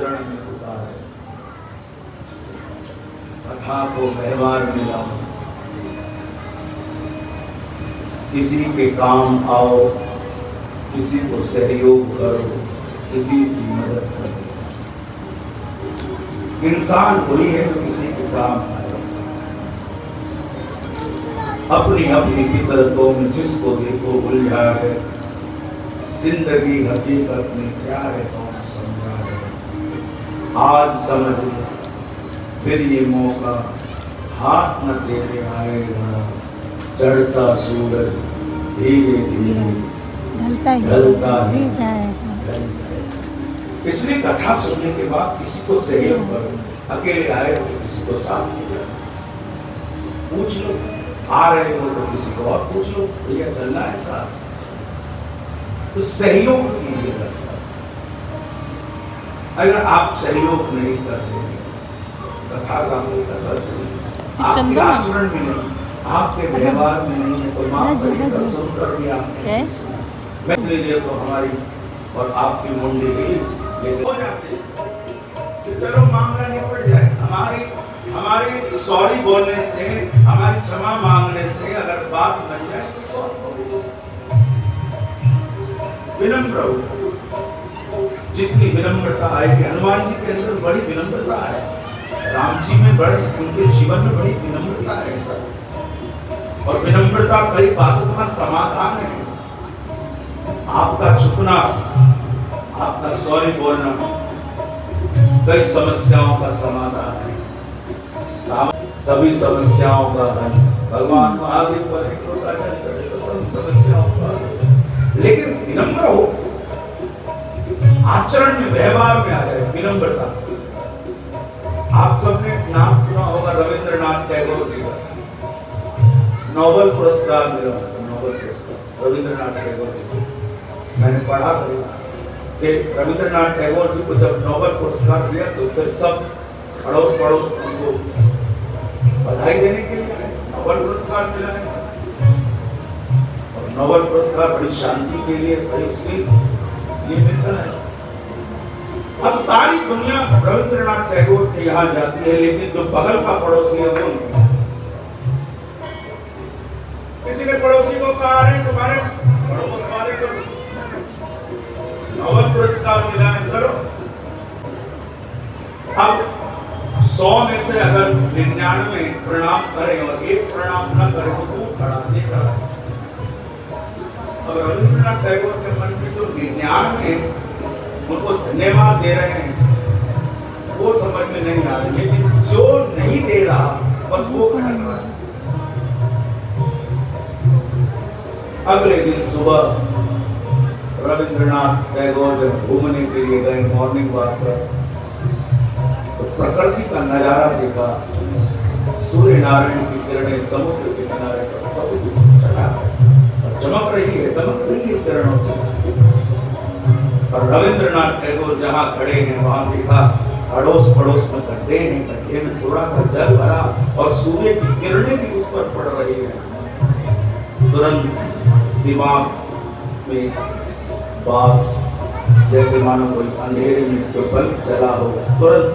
आचरण में उतारे, कथा को व्यवहार में लाओ, किसी के काम आओ, किसी को सहयोग करो, किसी की मदद करो। इंसान वही है जो किसी के काम आए। अपनी अपनी फितरतों में जिसको देखो उलझा है, जिंदगी हकीकत में क्या है कौन समझा है। आज समझ ले, फिर ये मौका हाथ न तेरे आएगा, चढ़ता सूरज धीरे धीरे ढलता ही जाएगा। इसलिए कथा सुनने के बाद किसी को सहयोग करो, अकेले आए तो किसी को साथ पूछ लो, आ रहे हो तो किसी को और पूछ लो, भैया चलना है साथ, तो सहयोग कीजिएगा। अगर आप सहयोग नहीं करते, कथा का कोई असर नहीं, आपके आचरण में नहीं, आपके व्यवहार में नहीं है, तो माफ करिएगा सुनकर भी आपने मैं लीजिए तो हमारी और आपकी मुंडी भी हो जाती है। चलो मामला निपट जाए। हमारी सॉरी बोलने से, हमारी क्षमा मांगने से अगर बात बन जाए तो सॉरी बोलो, विनम्र हो। जितनी विनम्रता आएगी, हनुमान जी के अंदर बड़ी विनम्रता है, राम जी में बड़ी, उनके जीवन में बड़ी विनम्रता है सर। और विनम्रता कई बातों का समाधान है। आपका झुकना, आपका सॉरी बोलना कई समस्याओं का समाधान है, सभी समस्याओं का हल। भगवान महावीर पर एक लोग समस्याओं का, लेकिन विनम्र हो, आचरण में व्यवहार में आ जाए विनम्रता। आप सबने नाम सुना होगा रविंद्रनाथ टैगोर जी का, नोबेल पुरस्कार मिला, नोबेल पुरस्कार रविंद्रनाथ टैगोर जी। मैंने पढ़ा कि रविंद्रनाथ टैगोर जी को जब नोबेल पुरस्कार दिया तो फिर सब अड़ोस पड़ोस उनको बधाई देने के लिए नोबेल पुरस्कार मिला है। और नोबेल पुरस्कार बड़ी शांति के लिए, बड़ी उसके लिए मिलता है। अब सारी दुनिया रविंद्रनाथ टैगोर के यहाँ जाती है, लेकिन जो बगल का पड़ोसी है वो नहीं। किसी ने पड़ोसी को कहा है तुम्हारे पड़ोस वाले को नोबेल पुरस्कार मिला है, करो। अब 100 में से अगर 99 प्रणाम करें और एक प्रणाम न करें तो खड़ा नहीं खड़ा। अब रविंद्रनाथ टैगोर के मन में जो 99 उनको धन्यवाद दे रहे हैं वो समझ में नहीं आ रही, लेकिन जो नहीं दे रहा बस वो कर रहा है। अगले दिन सुबह रविंद्रनाथ टैगोर जब घूमने के लिए गए मॉर्निंग वॉक पर, तो प्रकृति का नजारा देखा। सूर्य नारायण की किरणें समुद्र के किनारे पर चमक रही है, दमक रही है किरणों से। और रविंद्रनाथ टैगोर जहाँ खड़े हैं वहां देखा अड़ोस पड़ोस में गड्ढे हैं, गड्ढे में थोड़ा सा जल भरा और सूर्य की किरणें भी उस पर पड़ रही है। तुरंत दिमाग में बात जैसे मानो कोई अंधेरे में कोई बल्ब जला हो, तुरंत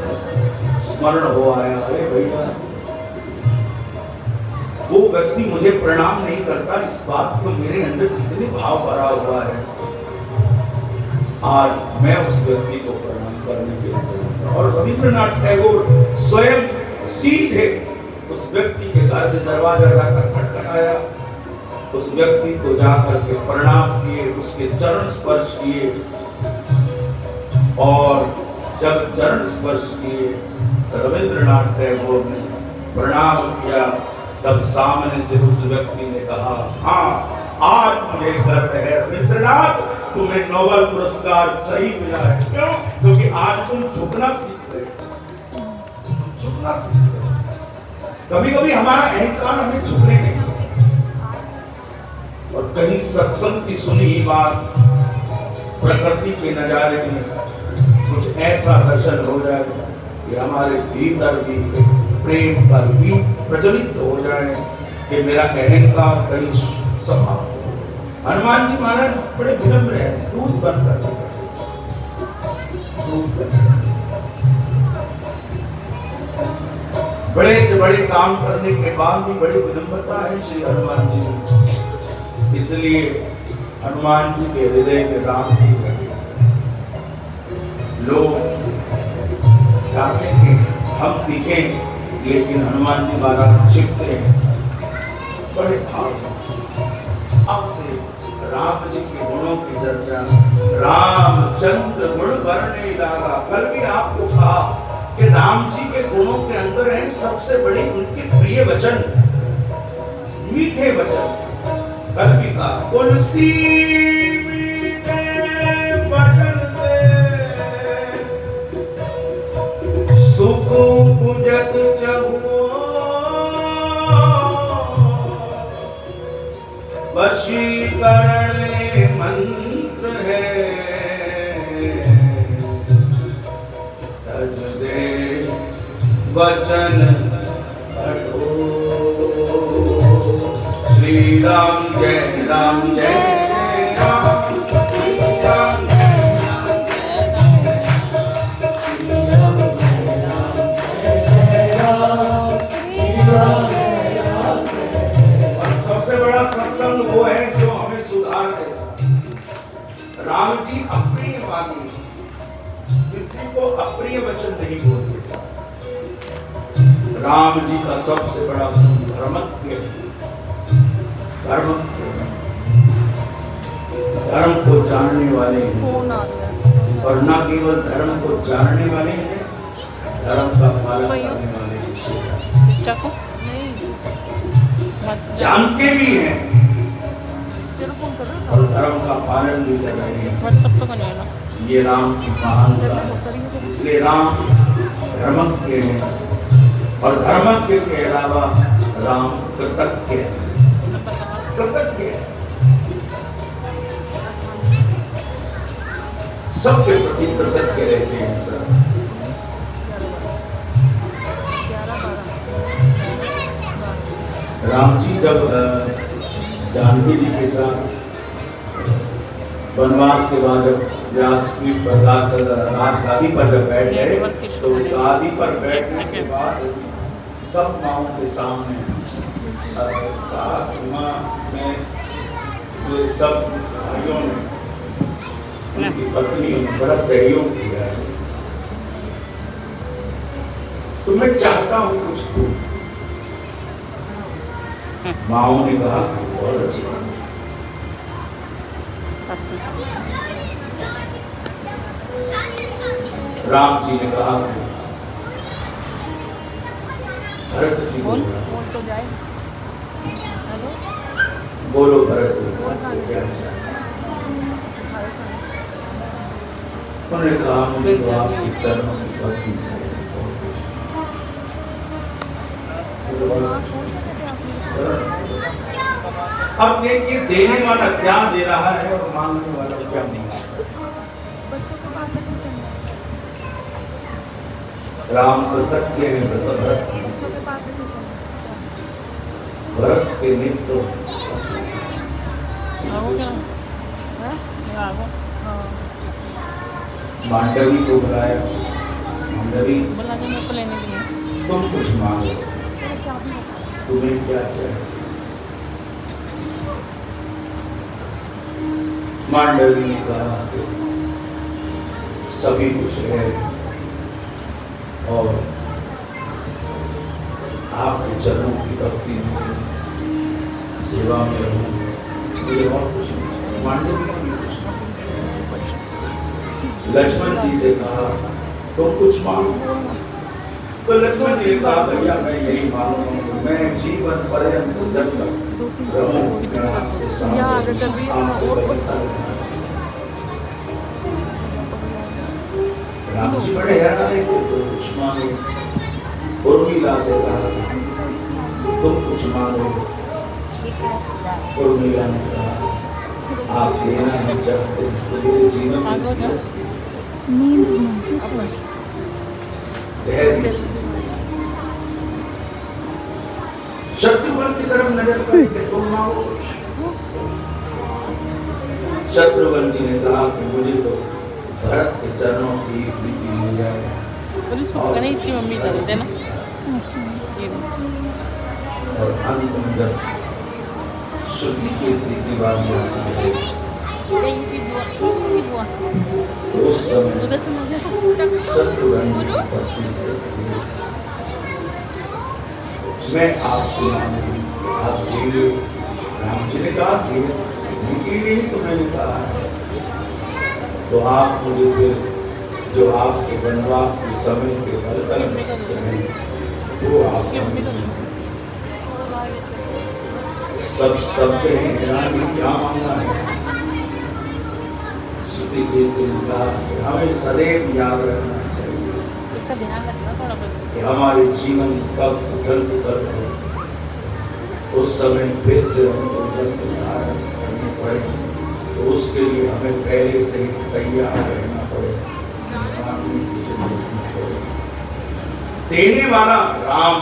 स्मरण हो आया, अरे भैया वो व्यक्ति मुझे प्रणाम नहीं करता, इस बात को मेरे अंदर कितने भाव भरा हुआ है, आज मैं उस व्यक्ति को प्रणाम करने के लिए। और रविंद्रनाथ टैगोर स्वयं सीधे उस व्यक्ति के घर से दरवाजा जाकर खटखटाया, उस व्यक्ति को जाकर के प्रणाम किए, उसके चरण स्पर्श किए। और जब चरण स्पर्श किए रविंद्रनाथ टैगोर ने प्रणाम किया, तब सामने से उस व्यक्ति ने कहा, हाँ आज मुझे गर्व है रविंद्रनाथ, तुम्हें नोबेल पुरस्कार सही मिला है। क्यों? क्योंकि आज तुम झुकना सीख गए, झुकना सीख गए। कभी कभी हमारा अहंकार हमें झुकने नहीं, और कहीं सत्संग की सुनी बात, प्रकृति के नजारे में कुछ ऐसा दर्शन हो जाए कि हमारे भीतर भी प्रेम का बीज प्रज्वलित हो जाए कि मेरा अहंकार कहीं समाप्त हो। हनुमान जी महाराज बड़े विनम्र हैं, दूध बन कर बड़े से बड़े काम करने के बाद भी बड़ी विनम्रता है श्री हनुमान जी में। इसलिए हनुमान जी के हृदय में राम जी बैठे। लोग चाहते हैं हम दिखें, लेकिन हनुमान जी महाराज छिपते हैं। बड़े भाव आपसे राम जी के गुणों की चर्चा, रामचंद्र गुण वर्णे लागा। कल भी आपको कहा कि राम जी के गुणों के अंदर है सबसे बड़ी उनके प्रिय वचन, मीठे वचन। कल भी कहा तुलसी मीठे वचन सुख पूजत चहु वशीकरण मंत्र है तज दे वचन श्री राम जय राम जय राम श्री राम वो है जो हमें सुधार देगा। राम जी अप्रिय वाणी, किसी को अप्रिय वचन नहीं बोलते। राम जी का सबसे बड़ा गुण धर्मज्ञ, धर्म को जानने वाले हैं, और न केवल धर्म को जानने वाले हैं, धर्म का पालन करने वाले हैं। जानते भी हैं और धर्म का पालन भी कर रहे हैं। ये राम की महानता है। इसलिए राम धर्मज्ञ है, और धर्मज्ञ के अलावा राम कृतज्ञ है। कृतज्ञ है, सबके प्रति कृतज्ञ रहते हैं सर। राम जी जब जानकी जी के साथ वनवास के बाद जब व्यासपीठ पर गादी पर जब बैठ गए, तो गादी पर बैठने के बाद सब माओं के सामने कहा कि माँ मैं सब भाइयों ने उनकी पत्नी ने बड़ा सहयोग किया है, तो मैं चाहता हूँ कुछ दूँ। माओं ने कहा बहुत अच्छी बात। राम जी ने कहा भरत जी बोल तो जाए, बोलो भरत क्या उन्होंने कहा मुझे तो आपकी कर्म की भक्ति अब देखिए देने वाला क्या दे रहा है और मांगने वाला क्या मांग रहा है। राम कृतज्ञ है, भरत के मित्र मांडवी को बुलाया। मांडवी तुम कुछ मांगो, तुम्हें क्या चाहिए। मांडवी ने कहा कि सभी कुछ है और आपके चरणों की भक्ति में सेवा में रहूं, मुझे और कुछ नहीं। मांडवी ने भी कुछ लक्ष्मण जी से कहा तुम कुछ मांगो, तो लक्ष्मण जी ने कहा भैया मैं यही मांगूंगा, मैं जीवन पर्यंत जब तक राम जी बड़े हैरान है, कुछ मांगो। उर्मिला से कहा तुम कुछ मांगो। उर्मिला ने कहा आप लेना नहीं चाहते तो मेरे जीवन धैर्य। शत्रुघ्न की तरफ नजर करके तुम मांगो। शत्रुघ्न जी ने कहा कि मुझे तो भरत के चरणों की प्रीति मिल जाए। और इसको पता नहीं इसकी मम्मी कर देना। और अंत में जब शुद्धि की स्थिति वाली आती है तो उस समय सत्पुरानी पत्नी मैं आपसे मांगू, आप धीरे, राम जी ने कहा धीरे, धीरे ही तो मैंने कहा है, तो आप मुझे फिर जो आपके वनवास के समय के बलकल में सकते हैं वो आप सब सबके रानी क्या मांगना है। श्रुति के दिन का हमें सदैव याद रखना चाहिए, इसका ध्यान रखना थोड़ा बहुत कि हमारे जीवन कब उथल पुथल हो, उस समय फिर से हमको दस्तकार करने पड़े, तो उसके लिए हमें पहले से ही तैयार रहना पड़े। देने वाला राम,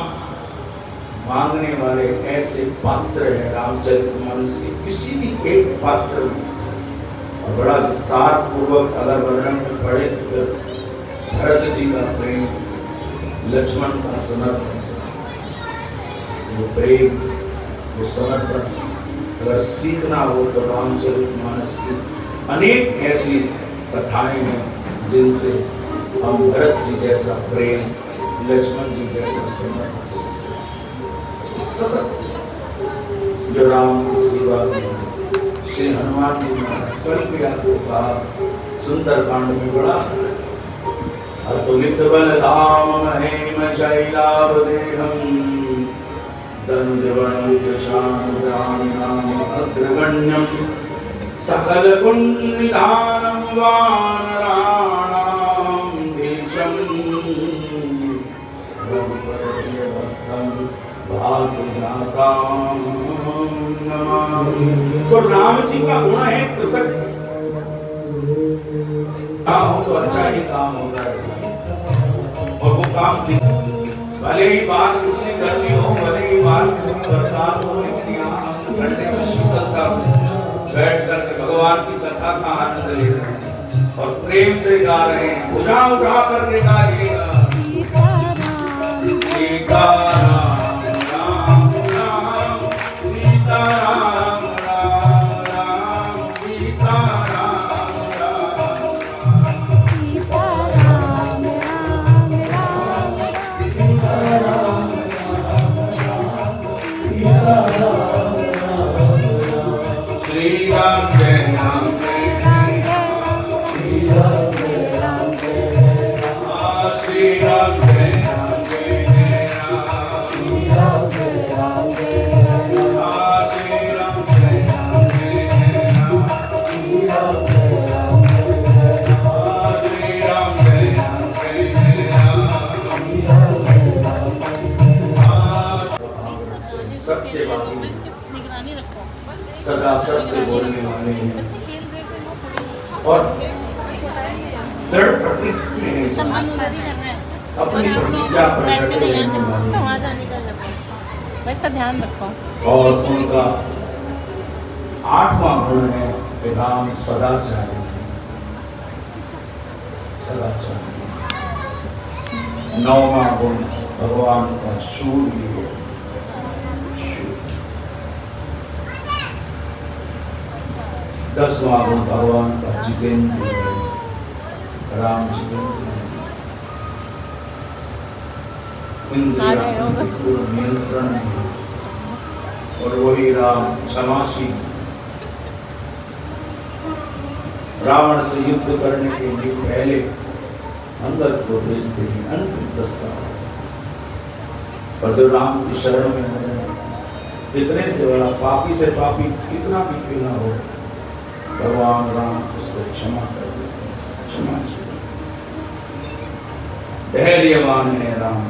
मांगने वाले ऐसे पात्र है रामचरितमानस के किसी भी एक पात्र में, और बड़ा विस्तार पूर्वक अगर वर्णन में पढ़े तो भरत जी का प्रेम, लक्ष्मण का समर्पण, वो प्रेम, वो समर्पण अगर सीखना हो तो रामचरितमानस की अनेक ऐसी कथाएं हैं जिनसे हम भरत जी जैसा प्रेम, लक्ष्मण जी जैसा समर्पण, जो राम की सेवा में श्री हनुमान जी ने कल भी आपको कहा सुंदर कांड में बड़ा अतुलित बल धाम महेम शैलाभ देहम नाम अग्रगण्यम सकल गुण निधानम वानराणाम भीषम तो राम जी का गुण है कृतज्ञ, हो तो अच्छा ही काम होगा और वो काम भले ही बात कितनी गर्मी हो, भले ही बात कितनी बरसात हो, ठंडे में शीतलता बैठ कर भगवान की कथा का आनंद ले रहे हैं और प्रेम से गा रहे हैं, उठा उठा करके गाइएगा सीताराम सदा सत्य बोलने वाले हैं और दृढ़ प्रतिज्ञ हैं, अपनी प्रतिज्ञा पर डटे रहने वाले हैं। इसका ध्यान रखो। और उनका 8वां गुण है राम सदाचारी, सदाचारी। 9वां गुण भगवान का शूर। 10वां गुण भगवान का जितेंद्र है, राम जितेंद्र है। इंद्रियों के पूर्ण नियंत्रण है और वही राम क्षमाशील। रावण से युद्ध करने के लिए पहले अंगद को भेजते हैं अंतिम प्रस्ताव, पर जो राम की शरण में है, कितने से बड़ा पापी से पापी कितना भी क्यों ना हो, भगवान राम उसको क्षमा कर देते हैं, क्षमा। धैर्यवान है राम,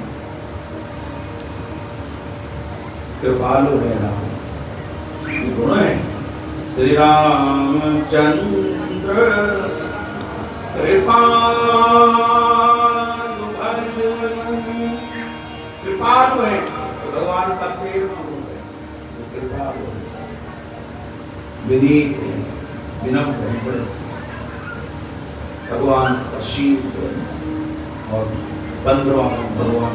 कृपालु है राम, गुण है। श्री रामचंद्र कृपालु है, तो भगवान का प्रेम है, कृपालु है, विनीत है, विनम्र है, भगवान का शील है। और 15वां भगवान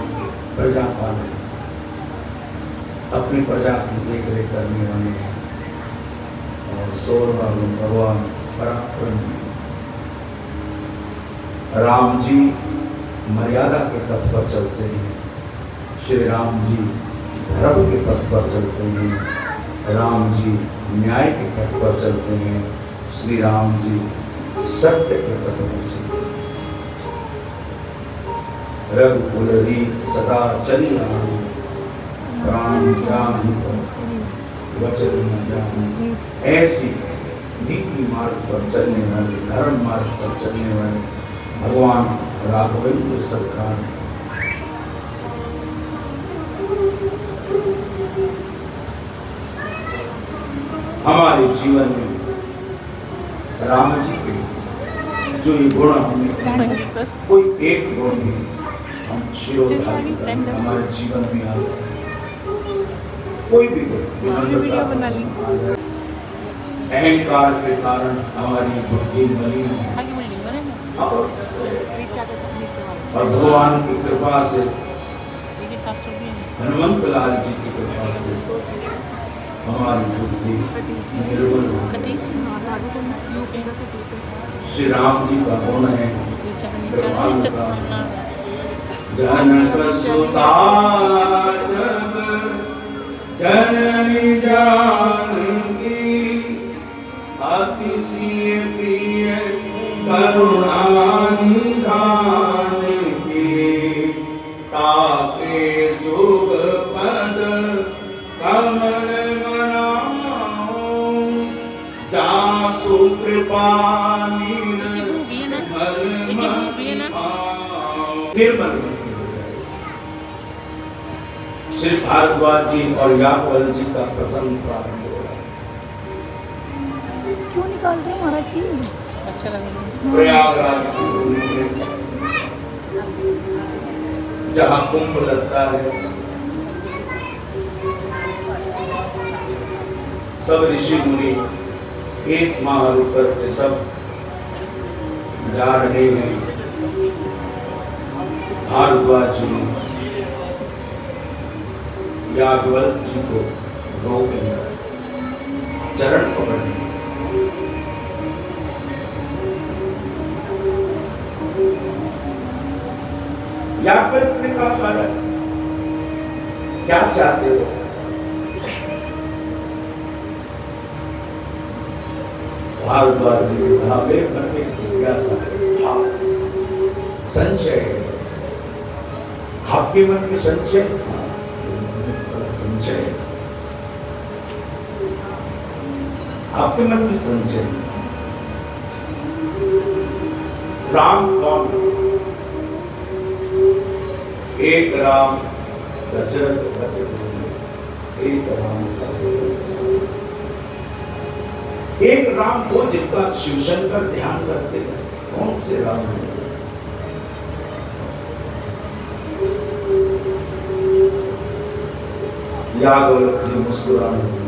प्रजापाल, अपनी प्रजा की देख रेख करने वाले और सोलह भगवान पराक्रम राम जी मर्यादा के पथ पर चलते हैं, श्री राम जी धर्म के पथ पर चलते हैं, राम जी न्याय के पथ पर चलते हैं, श्री राम जी सत्य के पथ पर चलते हैं। रघुकुल रीत सदा चली राम, राम जान वचन न जान। ऐसी नीति मार्ग पर चलने वाले, धर्म मार्ग पर चलने वाले भगवान राघवेंद्र सरकार हमारे जीवन में राम जी के जो ये गुण हमने कोई एक गुण भी हम शिरोधारी हमारे जीवन में आ कोई भी गुण अहंकार के कारण हमारी बुद्धि मलिन है और भगवान की कृपा से हनुमंत लाल जी की कृपा से हमारी बुद्धि निर्बल हो गई। श्री राम जी का गुण है जनक सुता जब जननी जानकी अतिशय प्रिय करुणा निधान की ताके जोग पद कमल मनाओ जासु कृपा निर्मल श्री भारद्वाज जी और याकवल जी का प्रसंग प्रारंभ हो रहा है। क्यों निकाल रहे हैं महाराज जी? अच्छा लग रहा है। प्रयागराज जहाँ कुंभ लगता है, सब ऋषि मुनि एक माह रुक करके सब जा रहे हैं। भारद्वाज जी याज्ञवल जी को रोक लिया, चरण पकड़ लिया। याज्ञवल ने कहा महाराज क्या चाहते हो? भारद्वाज जी ने कहा मेरे मन में जिज्ञासा है, संशय है। आपके मन में संशय? संशय आपके मन में संशय? राम कौन? एक राम दशरथ, एक राम एक राम वो जिनका शिवशंकर ध्यान करते हैं। कौन से राम है? याज्ञवल्क्य जी मुस्कुराने लगे।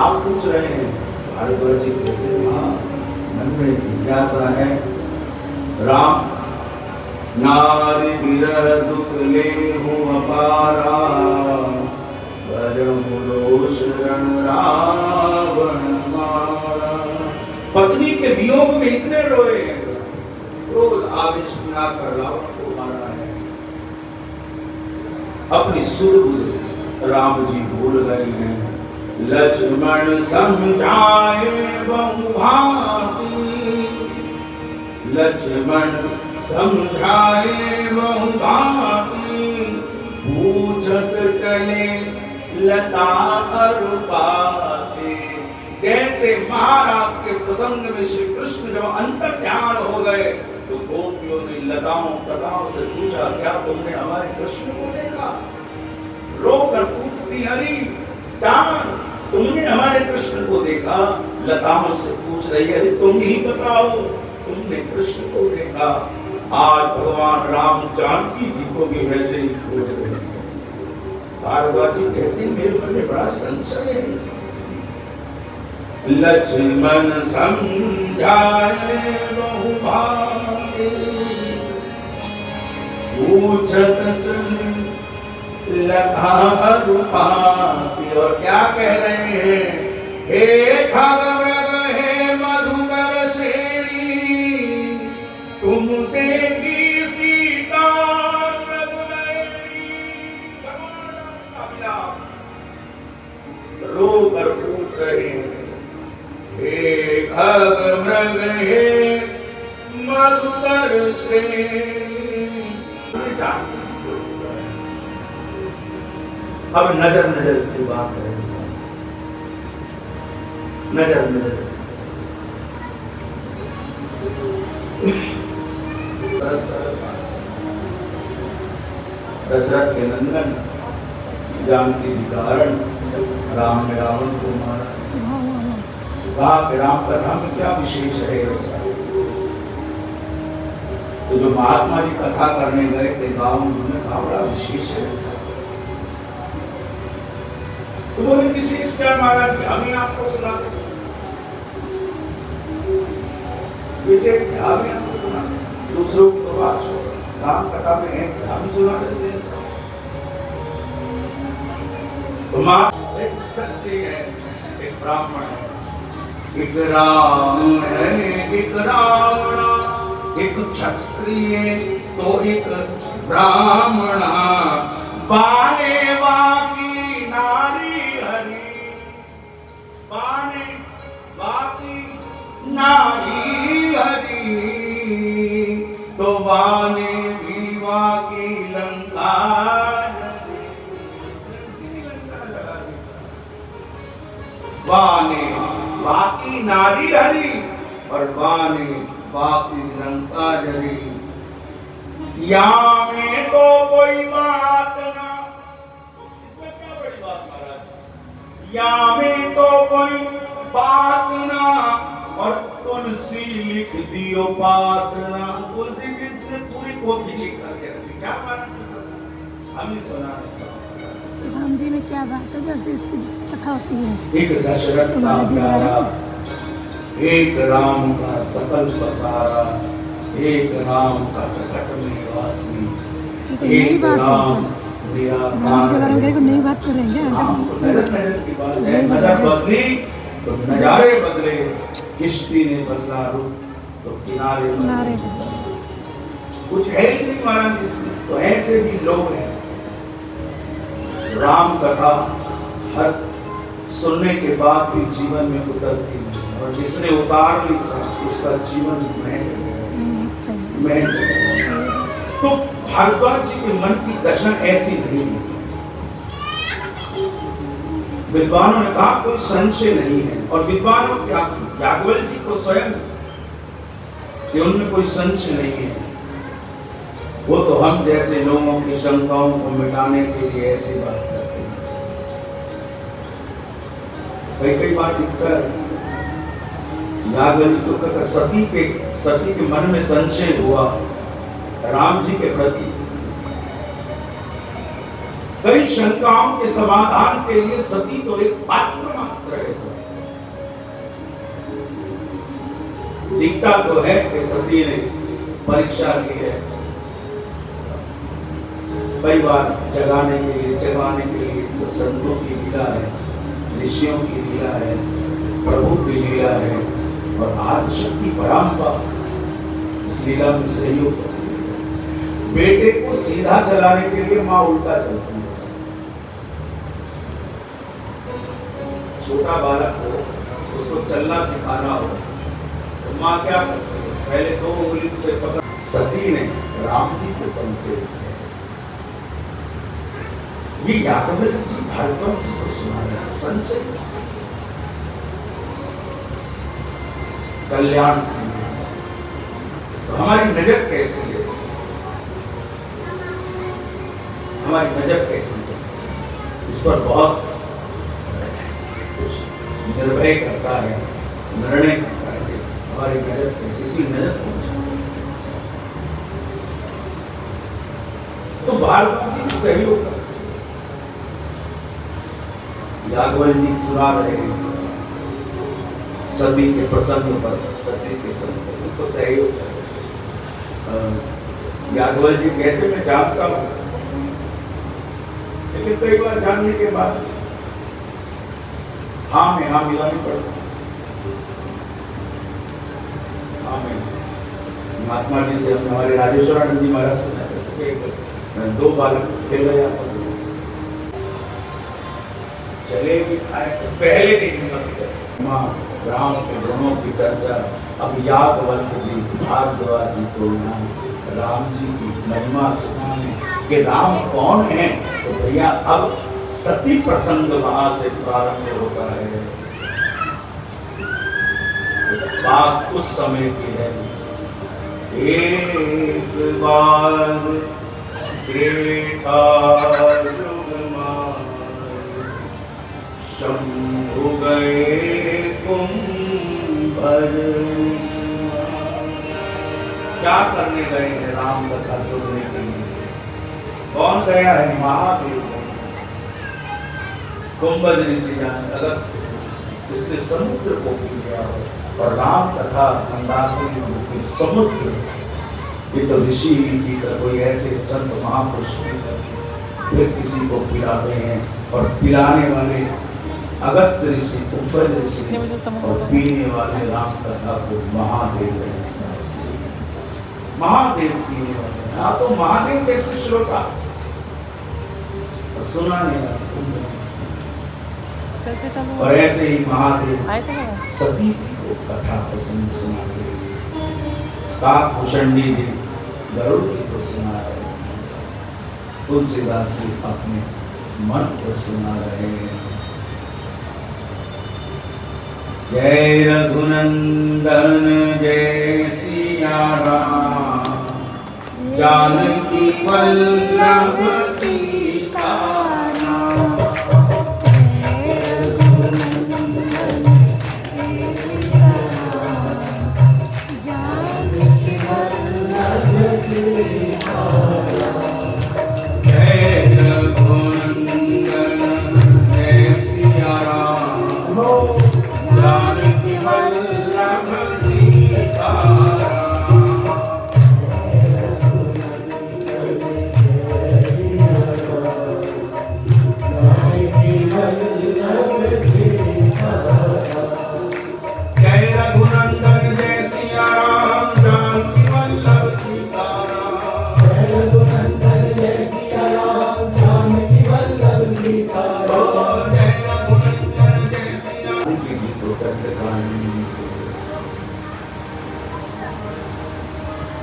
आप पूछ रहे हैं? भारद्वाज जी कहते हैं हाँ, मन में जिज्ञासा है। राम नारी विरह दुख ले हूँ अपारा, बरहु रोष रण रावण मारा। पत्नी के वियोग में इतने रोए हैं, रोज आवेश ना कर रावण को मारा है। अपनी सुर राम जी भूल गए हैं। लक्ष्मण समझाए बहु भांति, लक्ष्मण समझाए बहु भांति, पूछत चले लता अरुपाते। जैसे महाराज के प्रसंग में श्री कृष्ण जब अंतर ध्यान हो गए तो गोपियों ने लताओं कथाओं से पूछा क्या तुमने हमारे कृष्ण को देखा? रोकर पूछती हरी जान तुमने हमारे कृष्ण को देखा? लताओं से पूछ रही है तुम ही बताओ तुमने कृष्ण को देखा? आज भगवान राम जानकी जी को भी वैसे ही खोज रहे हैं। भारद्वाज जी कहते मेरे मन में बड़ा संशय है। लक्ष्मण समझाए बहु भांति, पूछत चल लखा रूपाती। और क्या कह रहे हैं? हे खगमृग हे मधुकर श्रेणी, तुम देखी सीता रो कर पूछ रहे हैं, हे खगमृग हे मधुकर श्रेणी। अब नजर नजर की बात है, नजर नजर दशरथ के नंदन जानकी जी का हरण, राम ने रावण को मारा। कहा कि राम कथा में क्या विशेष है ऐसा? तो जो महात्मा जी कथा करने गए थे गांव में, उन्होंने कहा बड़ा विशेष है ऐसा। तो बोले विशेष क्या महाराज जी, हम ही आपको सुना दें। विशेष क्या हम ही आपको सुना दें? दूसरों को तो बात छोड़ो, राम कथा में है हम सुना देते हैं। तो मां एक शक्ति है, एक ब्राह्मण है, एक राम है, एक रावण, एक क्षत्रिय तो एक ब्राह्मण। बाने बाकी नारी हरि, बाने बाकी नारी हरि, तो बाने भी बाकी लंका। बाने बाकी नारी हरि और बाने बाकी लंका जरी। या में तो कोई बात ना, इसमें क्या बड़ी बात महाराज? या में तो कोई बात ना, और तुलसी लिख दियो पातना। तुलसी जी से पूरी पोथी लिख करके रखी, क्या बात हम ही सुना। राम जी में क्या बात है जैसे इसकी कथा होती है? एक दशरथ का प्यारा, एक राम का सकल पसारा, एक राम का कपट में वासी, एक राम नई बात करेंगे। नजर नजर की बात है, नजर बदली तो नजारे बदले, किश्ती ने बदला रुख तो किनारे कुछ है ही नहीं महाराज इसमें। तो ऐसे भी लोग हैं, राम कथा हर सुनने के बाद भी जीवन में उतरती नहीं, और जिसने उतार ली उसका जीवन महक। तो भारद्वाज जी के मन की दशा ऐसी नहीं है। विद्वानों ने कहा कोई संशय नहीं है, और विद्वानों याज्ञवल्क्य जी को स्वयं कि उनमें कोई संशय नहीं है। वो तो हम जैसे लोगों की शंकाओं को मिटाने के लिए ऐसी बात करते हैं। कई बार लिखता है याज्ञवल्क्य को कहता सती के मन में संशय हुआ राम जी के प्रति। कई शंकाओं के समाधान के लिए सती तो एक पात्र मात्र है। दिखता तो है कि सती ने परीक्षा की है, कई बार जगाने के लिए तो संतों की लीला है, ऋषियों की लीला है, प्रभु की लीला है, और आदिशक्ति परंपरा इस लीला में सहयोग करती है। बेटे को सीधा चलाने के लिए माँ उल्टा चलती है। छोटा बालक हो, उसको चलना सिखाना हो तो माँ क्या करती है? पहले 2 उंगली से पकड़। सती ने राम जी के संशय, ये याज्ञवल्क्य जी भारद्वाज जी को सुना रहे संशय कल्याण। तो हमारी नजर कैसी है? हमारी नजर कैसी है? इस पर बहुत कुछ निर्भय करता है, निर्णय करता है हमारी नजर कैसी। इसलिए नजर तो भारद्वाज जी सहयोग कर याज्ञवल्क्य जी सुना रहे हैं सती के प्रसंग पर, सती के संग उनको सहयोग यादव जी कहते मैं जानता हूँ, लेकिन कई बार जानने के बाद हाँ में हाँ मिलानी पड़ती। हाँ में महात्मा जी से हमने हमारे राजेश्वरानंद जी महाराज से दो बालक खेल रहे आपस में, चले भी खाए तो पहले नहीं माँ राम के गुणों की चर्चा अब यादवंत जी भारद्वाज जी को राम जी की महिमा सुनाने कि राम कौन है। तो भैया अब सती प्रसंग वहां से प्रारंभ होता है। बात उस समय की है, एक बार त्रेता युग में शंभु गए कुंभर। क्या करने गए हैं राम कथा सुनने के लिए? कौन गया है? महादेव। कुंभज ऋषि जान अगस्त इसने समुद्र को पी गया और राम कथा मंदाकिनी समुद्र। ये तो ऋषि की कोई ऐसे संत महापुरुष फिर किसी को पिलाते हैं और पिलाने वाले अगस्त ऋषि, कुंभज ऋषि और पीने वाले राम कथा को महादेव। महादेव पीने वाले, हाँ तो महादेव कैसे श्रोता और सुनाने वाले। और ऐसे ही महादेव सभी को कथा पसंद सुनाते हैं। काकभूषणी जी गरुड़ जी को सुना रहे हैं, तुलसीदास जी अपने मन को सुना रहे हैं। जय रघुनंदन जय सिया राम, जानकी वल्लभ सीताराम।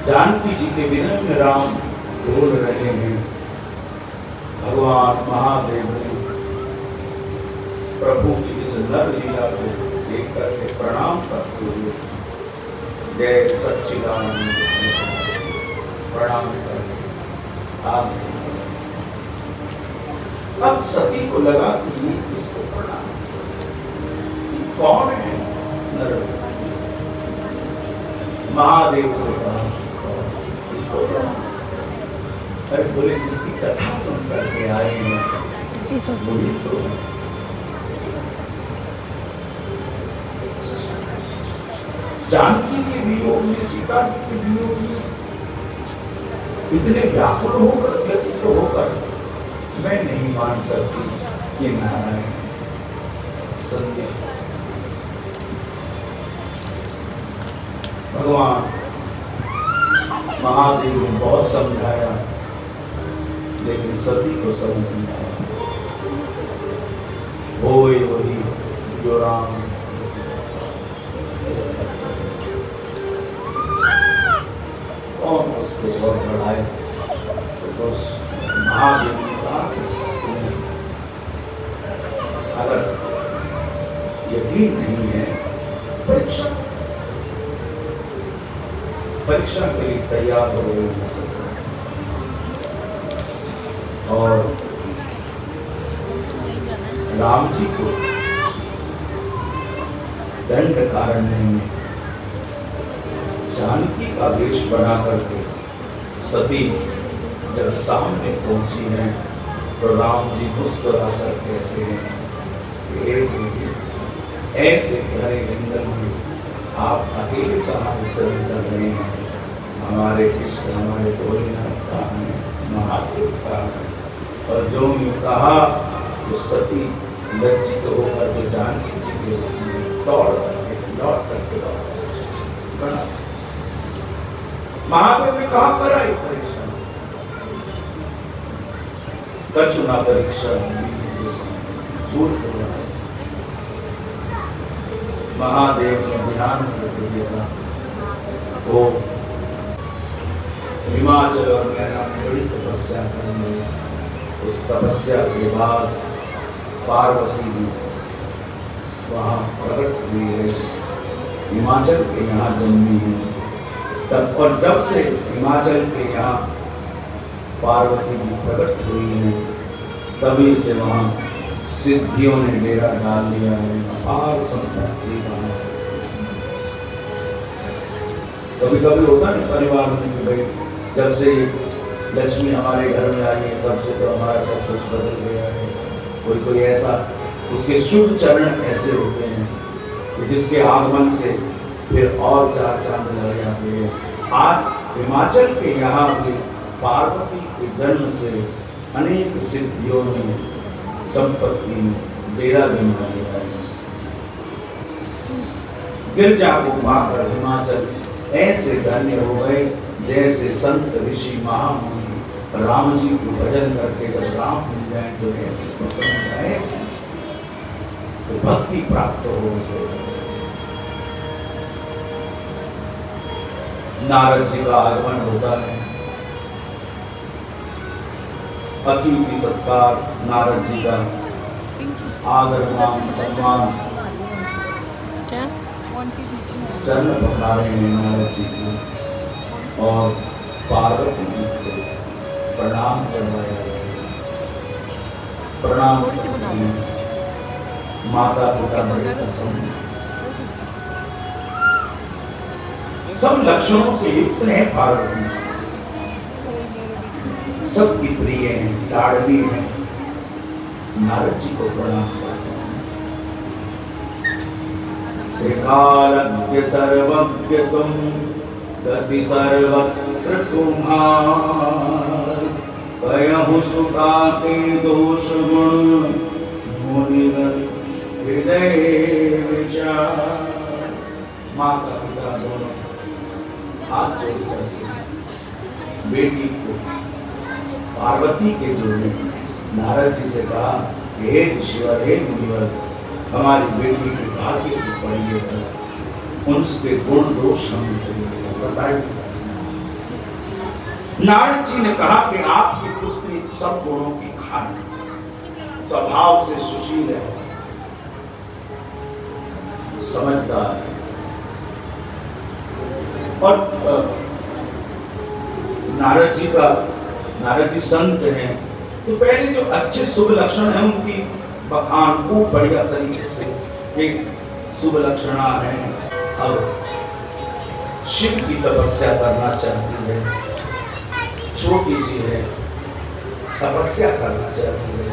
जानकी जी के विनम्र राम बोल रहे हैं। भगवान महादेव ने प्रभु की इस नर लीला को देख करके प्रणाम करते हुए जय सच्चिदानंद प्रणाम करके अब सती को लगा कि इसको प्रणाम कौन है? नर महादेव से कहा इसको प्रणाम। अरे बोले जिसकी कथा सुन करके आए हैं बोले तो जानकी के वियोग में, सीता के वियोग में इतने व्याकुल होकर, व्यतीत होकर मैं नहीं मान सकती कि नारायण सत्य। भगवान महादेव ने बहुत समझाया लेकिन सती को समझ नहीं आया। होए वही जो राम और उसको और बढ़ाए तो महादेव ने कहा अगर यकीन नहीं है परीक्षा के लिए तैयार हो गए और राम जी को दंड कारण में जानकी का वेश बना करके सती जब सामने पहुंची है तो राम जी मुस्कुरा कर कहते हैं ऐसे घरे जंगल में आप अकेले कहाँ विचरण कर रहे हैं? हमारे कृष्ण हमारे भोलेनाथ का है, महादेव का है। और जो यूँ कहा तो सती लज्जित होकर जो जानकी जी के दौड़ लौट करके बना। महादेव ने कहा कराई परीक्षा, कछु ना परीक्षा झूठ बोला। महादेव ने ध्यान करके देखा वो हिमाचल और गहरा में बड़ी तपस्या करने। उस तपस्या के बाद पार्वती भी वहाँ प्रकट हुई है, हिमाचल के यहाँ जन्मी है। तब और जब से हिमाचल के यहाँ पार्वती जी प्रकट हुई है, तभी से वहाँ सिद्धियों ने डेरा डाल लिया है। अपार संपत्ति का कभी कभी होता नहीं परिवार में कि भाई जब से लक्ष्मी हमारे घर में आई है तब से तो हमारा सब कुछ बदल गया है। कोई कोई ऐसा उसके शुभ चरण ऐसे होते हैं कि जिसके आगमन से फिर और चार चांद लग जाते हैं। आज हिमाचल के यहाँ भी पार्वती के जन्म से अनेक सिद्धियों में संपत्ति में डेरा जमा लिया है। गिरजा को पाकर हिमाचल ऐसे धन्य हो गए जैसे संत ऋषि महामुनि राम जी को भजन करके जब राम मिल जाए तो ऐसे प्रसन्न है, तो भक्ति प्राप्त हो गई। नारद जी का आगमन होता है, अतिथि सत्कार, नारद जी का आदर मान सम्मान, चरण पकड़ा रहे हैं नारद जी को और पार्वती जी से प्रणाम करवाया गया। प्रणाम करते हैं, माता पिता बड़े पसंद, सब लक्षणों से युक्त है पार्वती, सबकी प्रिय है, लाडली है। नारद जी को प्रणाम करते हैं। त्रिकालज्ञ सर्वज्ञ तुम, गति सर्वत्र तुम्हार, कयहु सुता के दोष गुण, मुनिगण हृदय विचार। माता पिता दोनों हाथ जोड़कर बेटी को पार्वती के जोड़े नारद जी से कहा, हे ईश्वर हे मुनिवर, हमारी बेटी के भाग्य की पड़ी, उनके गुण दोष हम बताए। नारद जी ने कहा कि आपकी पुत्री सब गुणों की खान, स्वभाव से सुशील है, समझदार है और नारद जी संत हैं, तो पहले जो अच्छे शुभ लक्षण हैं उनकी बखान को बढ़िया तरीके से एक शुभ लक्षणा है। अब शिव की तपस्या करना चाहती है, छोटी सी है, तपस्या करना चाहती है।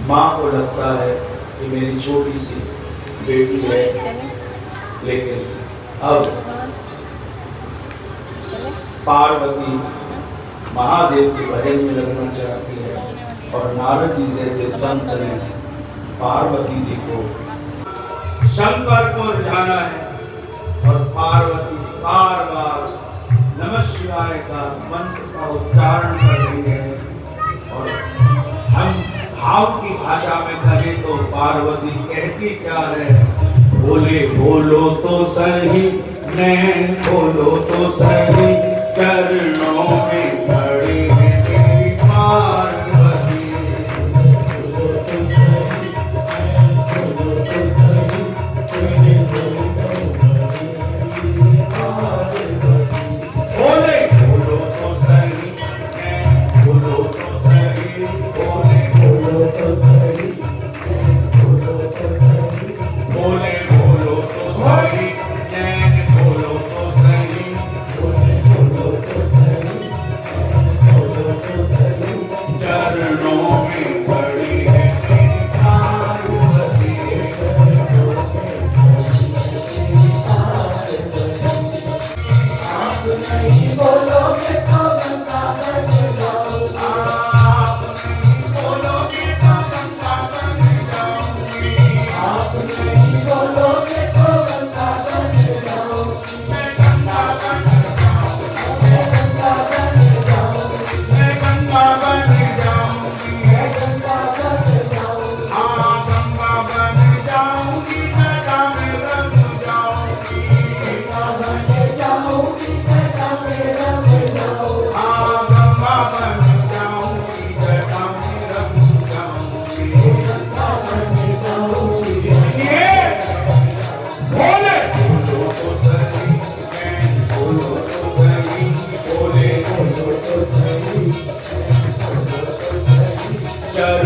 माँ को लगता है कि मेरी छोटी सी बेटी है, लेकिन अब पार्वती महादेव के भजन में लगना चाहती है और नारद जी जैसे संत ने पार्वती जी को शंकर को रिझाना है और पार्वती बार बार नमः शिवाय का मंत्र का उच्चारण कर रही है। और हम भाव की भाषा में कहें तो पार्वती कहती क्या है, बोले बोलो तो सही, नैन बोलो तो सही, चरणों में पड़ी है तेरी पार्वती। बोले बोलो तो सही, बोलो तो सही, बोले बोलो तो सही, बोलो तो सही, बोले बोलो तो सही, बोलो तो सही, बोले बोलो तो सही, बोलो तो सही।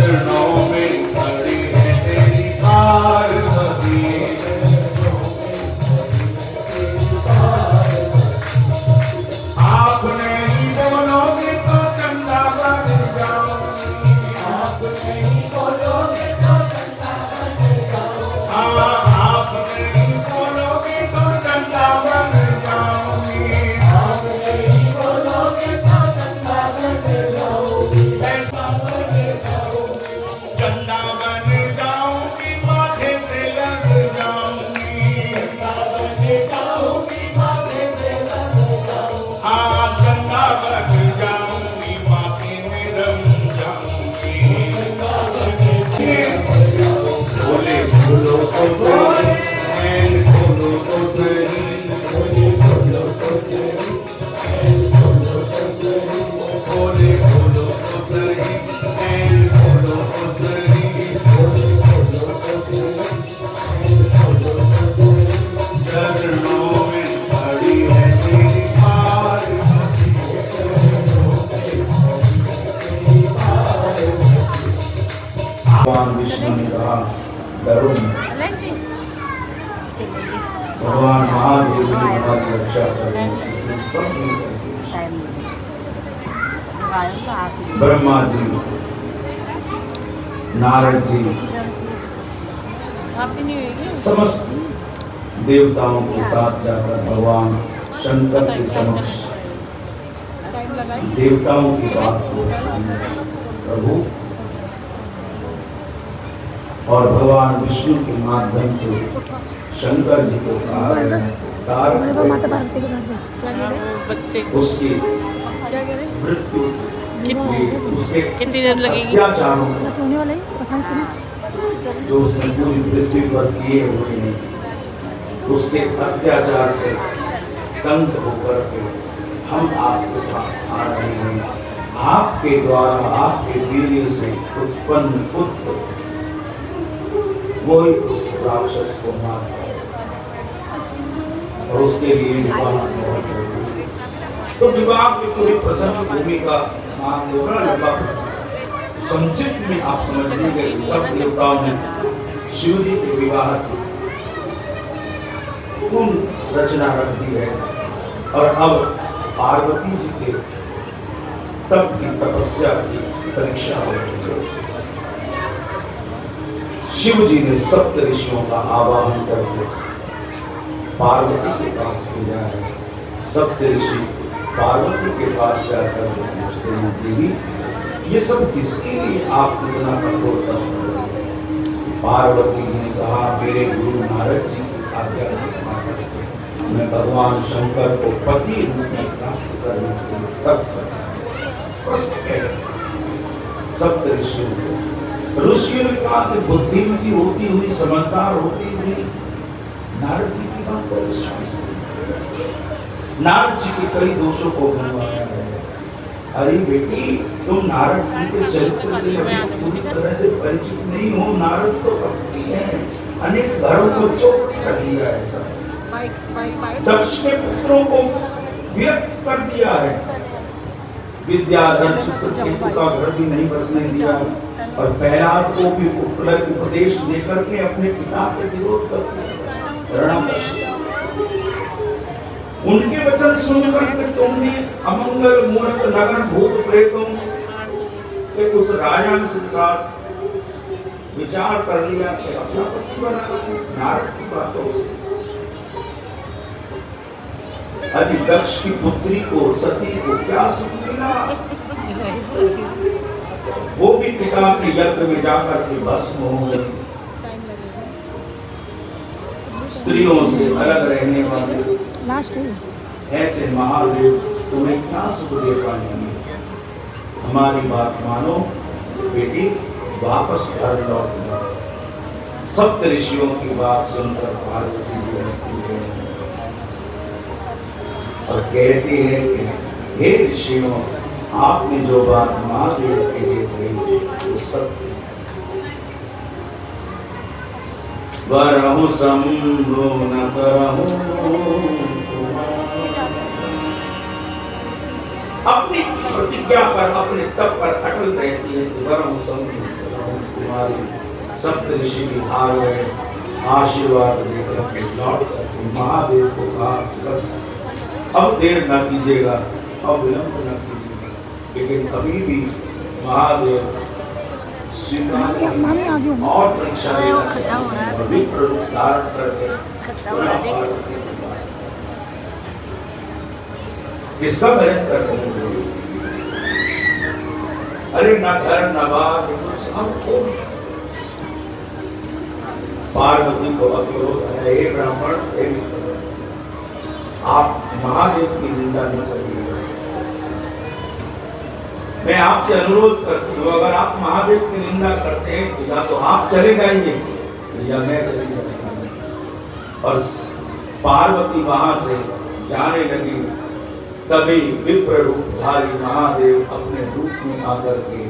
चरणों में खड़ी है तेरी पार्वती। आपने ही बोलोगे तो चंदा बन जाऊंगी। आपने ही बोलोगे तो चंदा बन जाऊंगी। आपने ही बोलोगे तो चंदा बन जाऊंगी। आपने ही बोलोगे तो चंदा बन जाऊंगी। चंदा बन जाऊंगी, माथे से लग जाऊंगी। चंदा बन जाऊंगी, माथे से लग जाऊंगी। हाँ चंदा बन जाऊंगी, माथे में रम जाऊंगी। बोले बोलो तो सही, ऐन बोलो तो सही, बोले बोलो तो सही, ऐन बोलो तो सही, बोले बोलो तो सही, ऐन बोलो तो सही, बोले बोलो तो सही, ऐन बोलो तो सही। चरणों में खड़ी है तेरी पार्वती। भगवान विष्णु ने कहा डरो मत। भगवान महादेव ने हमारी रक्षा करें। ब्रह्मा जी, नारद जी, समस्त देवताओं के साथ जाकर भगवान शंकर के समक्ष देवताओं की बात को प्रभु और भगवान विष्णु के माध्यम से शंकर जी को कहा उसकी मृत्यु उसके कितनी देर लगेगी? अत्याचारों सोने वाला ही प्रथम सुनो। जो उसने पूरी पृथ्वी पर किए हुए हैं, उसके अत्याचार से तंग होकर के हम आपके पास आ रहे हैं। आपके द्वारा आपके वीर्य से उत्पन्न पुत्र वही उस राक्षस को मारता है और उसके लिए विवाह बहुत जरूरी है। तो विवाह की पूरी प्रसंग भूमि का नाम होगा लगभग संक्षिप्त में आप समझ लीजिए। सब देवताओं ने शिव जी के विवाह की पूर्ण रचना रख दी है और अब पार्वती जी के तप की तपस्या की परीक्षा हो रही है। शिव जी ने सप्त ऋषियों का आवाहन करके पार्वती के पास भेजा है। सप्त ऋषि पार्वती के पास जाकर पूछते हैं देवी ये सब किसके लिए आप इतना कठोर तप कर रहे हैं? पार्वती जी ने कहा मेरे गुरु नारद जी की आज्ञा के करके मैं भगवान शंकर को पति रूप में प्राप्त करने के लिए तप कर स्पष्ट कह सप्त ऋषियों को। ऋषियों ने कहा कि बुद्धिमती होती हुई समझदार होती हुई नारद जी की बात पर विश्वास करें। नारद जी के कई दोषों को गिनवाया है। अरे बेटी तुम नारद जी के चरित्र से पूरी तरह से परिचित नहीं हो। नारद तो भक्ति है, अनेक घरों को चौपट कर दिया है। दक्ष के पुत्रों को विरक्त कर दिया है। विद्याधर चित्रकेतु का घर भी नहीं बसने दिया और प्रहलाद को भी उपदेश देकर के अपने पिता के विरोध कर उनके वचन सुनकर के तुमने अमंगल मूर्ख नगर भूत प्रेतों के उस राजा के साथ विचार कर लिया कि अपना पति बना नारद की बातों से। अभी दक्ष की पुत्री को सती को क्या सुख मिला? वो भी पिता के यज्ञ में जाकर के भस्म हो गई। स्त्रियों से अलग रहने वाले ऐसे महादेव तुम्हें क्या सुख दे पाएंगे? हमारी बात मानो बेटी, वापस घर लौट जाओ। सप्त ऋषियों की बात सुनकर पार्वती जी हंसती है और कहती है कि हे ऋषियों, आपने जो बात महादेव के लिए कही वो सत्य। वरहु संभो न करहु, अपनी प्रतिज्ञा पर अपने तप पर अटल रहती है। वरहु संभो तुम्हारी सप्त ऋषि भी हार गए, आशीर्वाद लेकर के लौट करके महादेव को कहा बस अब देर न कीजिएगा, अब विलंब न कीजिएगा। लेकिन कभी भी महादेव स्वीकार और परीक्षा और विप्र रूप धारण करके किसका भजन कर रहे हैं? अरे ना घर ना बात हमको पार्वती को अवरोध है, हे ब्राह्मण, हे मित्र, आप महादेव की निंदा न करिए। मैं आपसे अनुरोध करती हूँ, अगर आप महादेव की निंदा करते हैं तो या तो आप चले जाइए या मैं चली जाऊंगा। और पार्वती वहां से जाने लगी, तभी विप्र रूपधारी महादेव अपने रूप में आकर के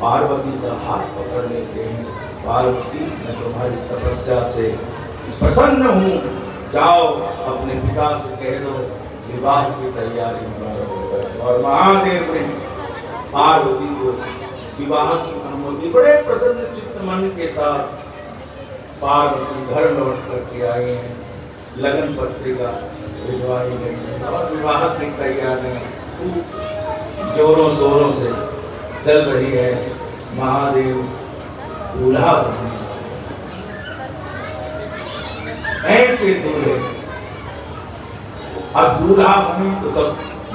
पार्वती का हाथ पकड़ लेते हैं। पार्वती, मैं तुम्हारी तपस्या से प्रसन्न हूँ, जाओ अपने पिता से कह दो विवाह की तैयारी करो। और महादेव ने पार्वती को विवाह की अनुमति बड़े प्रसन्न चित्त मन के साथ पार्वती घर लौट करके आई हैं। लगन पत्रिका भिजवाई गई और विवाह की तैयारी जोरों शोरों से चल रही है। महादेव दूल्हा बने, ऐसे दूल्हे, अब दूल्हा बने तो सब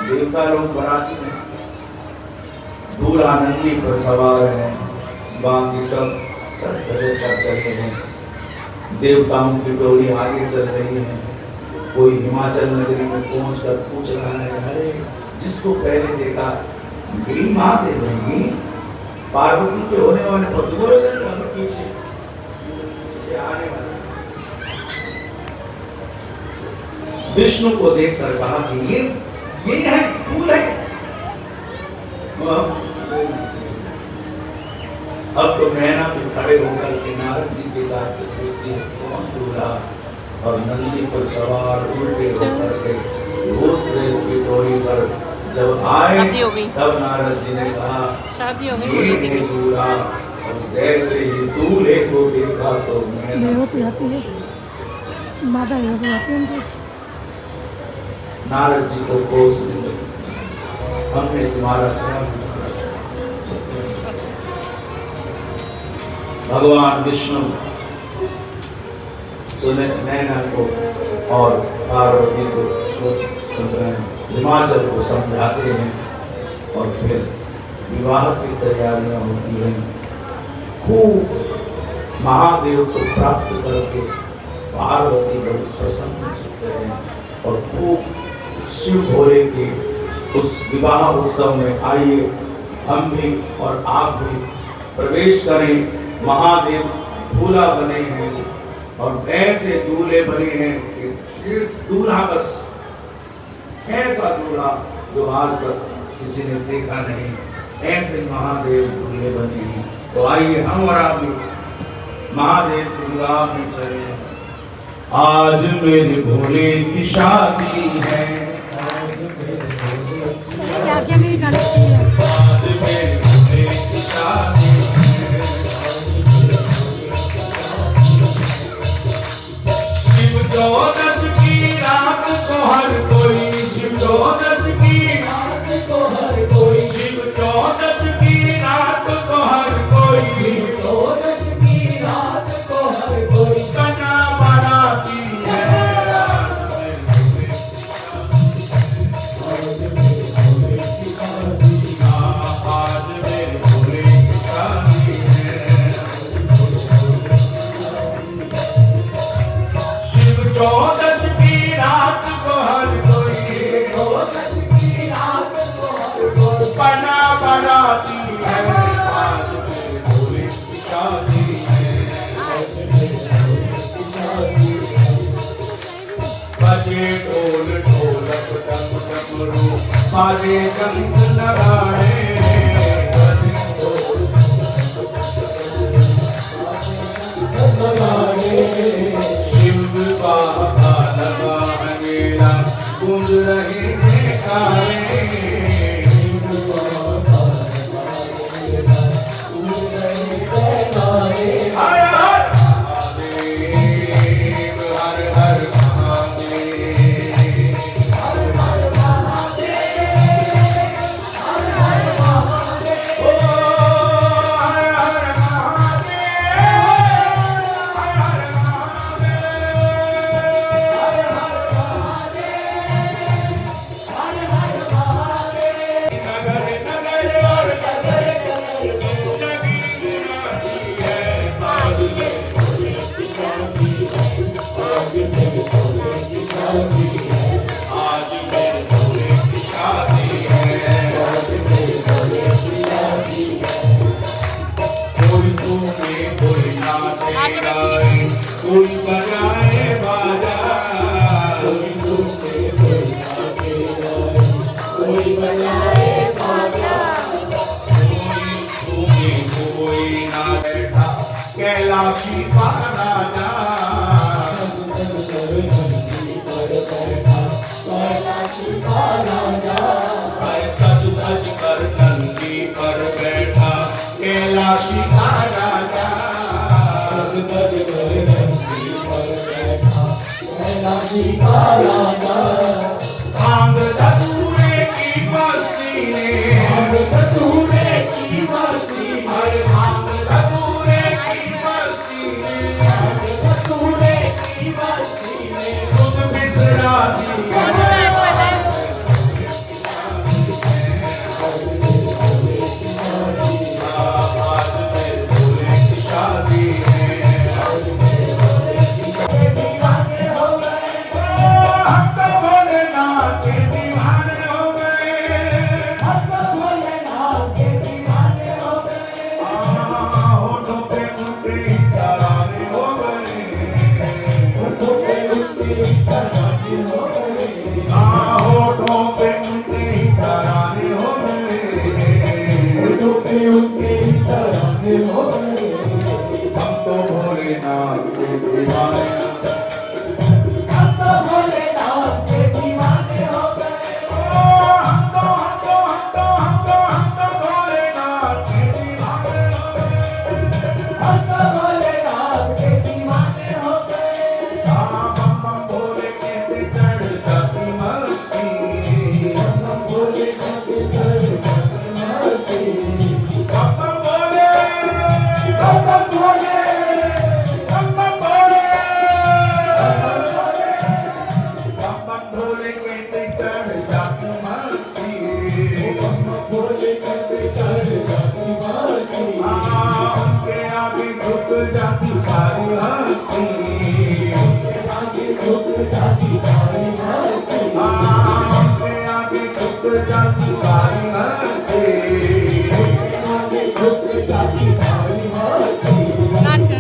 देवता लोग बराती हैं, दूल्हा नंदी पर सवार है, बाकी सब सर चल रहे हैं, देवताओं की टोली आगे चल रही है। कोई हिमाचल नगरी में पहुंचकर पूछ रहा है, अरे जिसको पहले देखा मेरी माँ दे देंगी, पार्वती के होने वाले पीछे आने वाले। विष्णु को देखकर कहा कि ये है फूल है। अब तो नैना पे खड़े होकर के नारद जी के साथ पूछती है कौन दूल्हा, और नंदी पर सवार उल्टे होकर के भूतदेव की टोली पर जब आए तब नारद जी ने कहा शादी हो गई दूल्हा। और जैसे ही दूल्हे को देखा तो बेहोश हो जाती है, माता बेहोश हो जाती है। नारद जी को कोस हमने तुम्हारा सेवा। भगवान विष्णु सुने नैना को और पार्वती को हिमाचल को समझाते हैं और फिर विवाह की तैयारियां होती हैं। खूब महादेव को प्राप्त करके पार्वती बहुत प्रसन्न चित्त हैं और खूब शिव भोले के उस विवाह उत्सव में आइए हम भी और आप भी प्रवेश करें। महादेव दूल्हा बने हैं और ऐसे दूल्हे बने हैं कि दूल्हा बस ऐसा दूल्हा जो आज तक किसी ने देखा नहीं, ऐसे महादेव दूल्हे बने हैं। तो आइए हम और आप भी महादेव के विवाह में चले। आज मेरे भोले की शादी है, क्या मेरी गलती है। आज मेरे भोले की शादी है, शिव चौदस की रात को हर कोई, शिव चौदस की रात को हर कोई, शिव चौदस की रात को हर कोई, शिव चौदस की रात को हर कोई कन्या बाराती है। आज मेरे भोले की शादी है, शिव चौदस की रात को हर कोई, चौदस की रात को हर कोई कन्या बाराती है। आज मेरे भोले की शादी है, बजे ढोल ढोलक डम डमरू, बाजे शंख नगाड़े, बजे ढोल नगाड़े, शिव बाबा लगा है मेरा, गूंज रहे जयकारे, शिव बाबा लगा है मेरा, गूंज रहे जयकारे। कोई झूमे कोई नाचे गाए कोई बजाए बाजा कोई झूमे कोई नाचे गाए कोई बजाए बाजा कोई झूमे कोई नाचे कैलाशी का राजा कैलाशी का राजा सज धज कर नंदी पर बैठा कैलाशी का राजा सज धज कर नंदी पर बैठा कैलाशी का राजा भांग धतूरे की मस्ती में भांग धतूरे की मस्ती में भांग धतूरे की मस्ती में भांग धतूरे की मस्ती में सुध बिसरा दी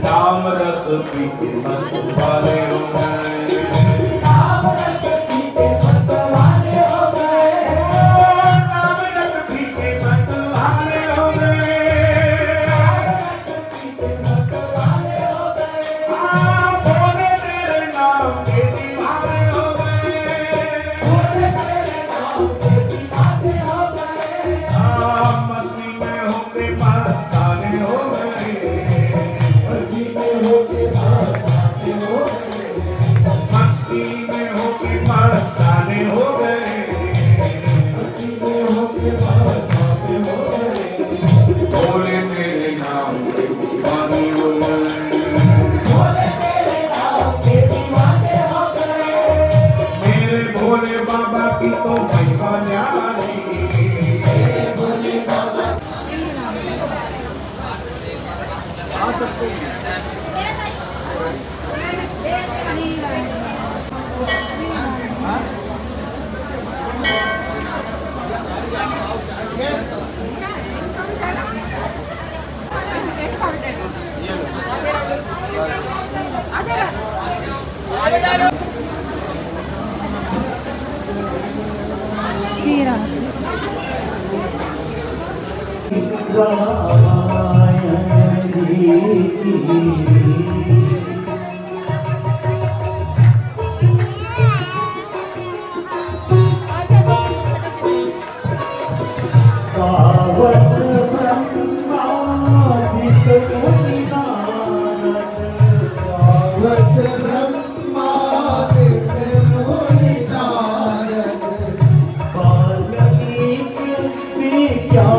राम रस पीते मत वाले हो गए राम रस पीते मत वाले हो गए राम रस पीते मत वाले हो गए राम रस पीते मत वाले हो गए भोले तेरे नाम के दीवाने हो गए भोले तेरे नाम के दीवाने हो गए मस्ती में होके मस्ताने हो गए मस्ती में होके मस्ताने हो गए मस्ती में होके मस्ताने हो गए भोले तेरे नाम के दीवाने हो गए भोले तेरे नाम के दीवाने हो गए मेरे भोले बाबा की तो महिमा न्यारी मेरे भोले बाबा आ सकते हैं क्या